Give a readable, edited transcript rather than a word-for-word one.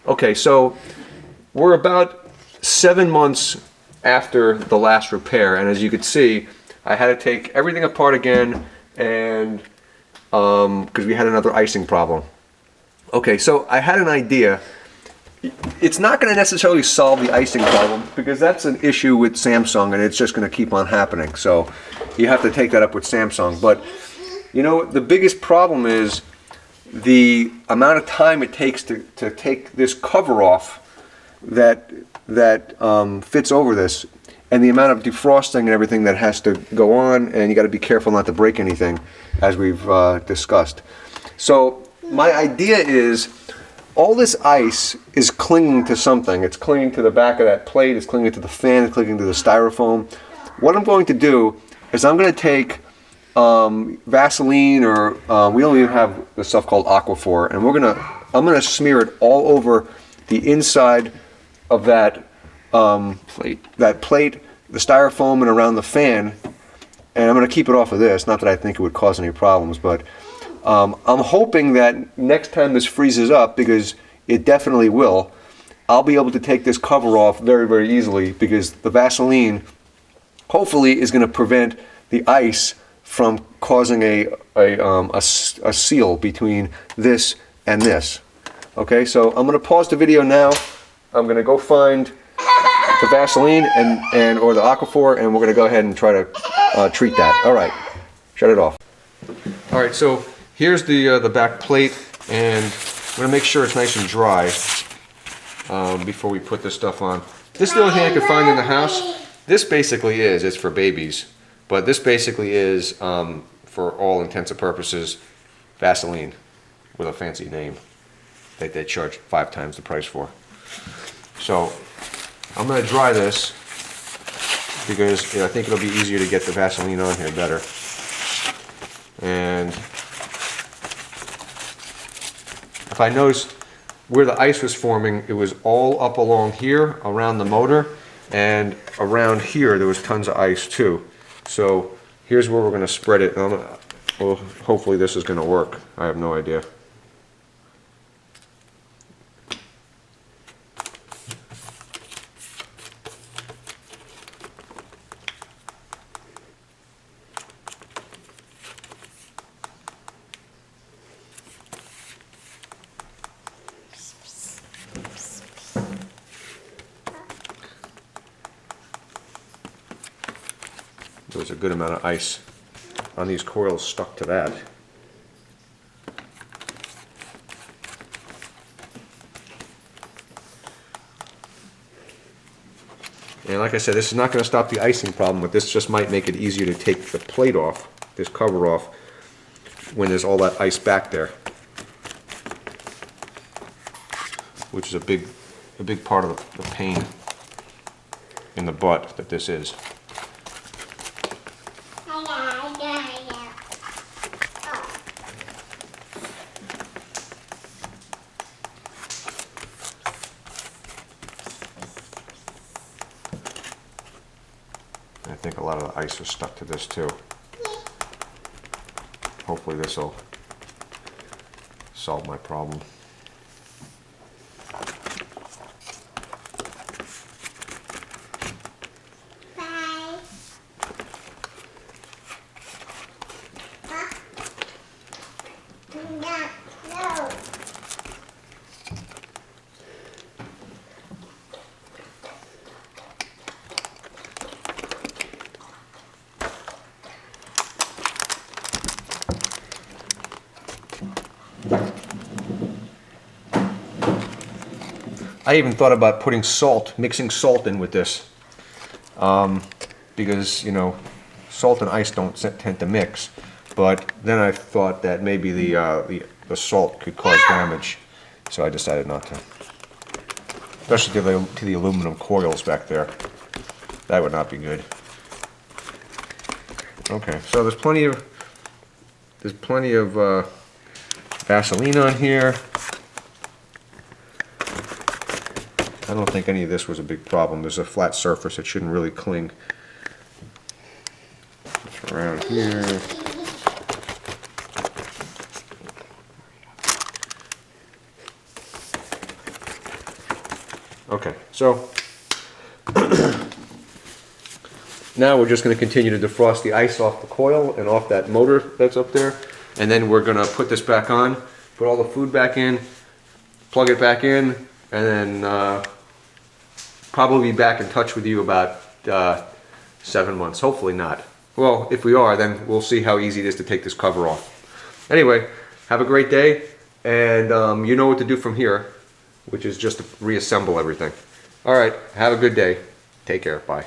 Okay, so we're about 7 months after the last repair, and as you could see, I had to take everything apart again, and because we had another icing problem. Okay, so I had an idea. It's not going to necessarily solve the icing problem because that's an issue with Samsung and it's just going to keep on happening. So you have to take that up with Samsung. But you know, the biggest problem is the amount of time it takes to take this cover off that fits over this, and the amount of defrosting and everything that has to go on, and you got to be careful not to break anything, as we've discussed. So my idea is, all this ice is clinging to something. It's clinging to the back of that plate, it's clinging to the fan, it's clinging to the styrofoam. What I'm going to do is I'm going to take Vaseline, or we don't even have the stuff called Aquaphor, and I'm gonna smear it all over the inside of that plate, the styrofoam, and around the fan, and I'm gonna keep it off of this. Not that I think it would cause any problems, but I'm hoping that next time this freezes up, because it definitely will, I'll be able to take this cover off very, very easily, because the Vaseline hopefully is going to prevent the ice from causing a seal between this and this. Okay, so I'm going to pause the video now. I'm going to go find the Vaseline or the Aquaphor, and we're going to go ahead and try to treat that. All right, shut it off. All right, so here's the back plate, and I'm going to make sure it's nice and dry before we put this stuff on. This is the only thing I could find in the house. This basically it's for babies, but this basically is, for all intents and purposes, Vaseline with a fancy name that they charge 5 times the price for. So I'm going to dry this because I think it'll be easier to get the Vaseline on here better. And if I noticed where the ice was forming, it was all up along here around the motor, and around here there was tons of ice too. So here's where we're going to spread it. Well, hopefully this is going to work. I have no idea. There's a good amount of ice on these coils stuck to that. And like I said, this is not going to stop the icing problem, but this just might make it easier to take the plate off, this cover off, when there's all that ice back there, which is a big part of the pain in the butt that this is. I think a lot of the ice was stuck to this too. Hopefully this will solve my problem. I even thought about putting salt, mixing salt in with this, because, you know, salt and ice don't tend to mix. But then I thought that maybe the salt could cause damage, so I decided not to. Especially to the aluminum coils back there. That would not be good. Okay, so there's plenty of Vaseline on here. I don't think any of this was a big problem. There's a flat surface, it shouldn't really cling. It's around here. Okay, so now we're just going to continue to defrost the ice off the coil and off that motor that's up there. And then we're going to put this back on, put all the food back in, plug it back in, and then probably be back in touch with you about 7 months. Hopefully not. Well, if we are, then we'll see how easy it is to take this cover off. Anyway, have a great day, and you know what to do from here, which is just to reassemble everything. All right, have a good day. Take care. Bye.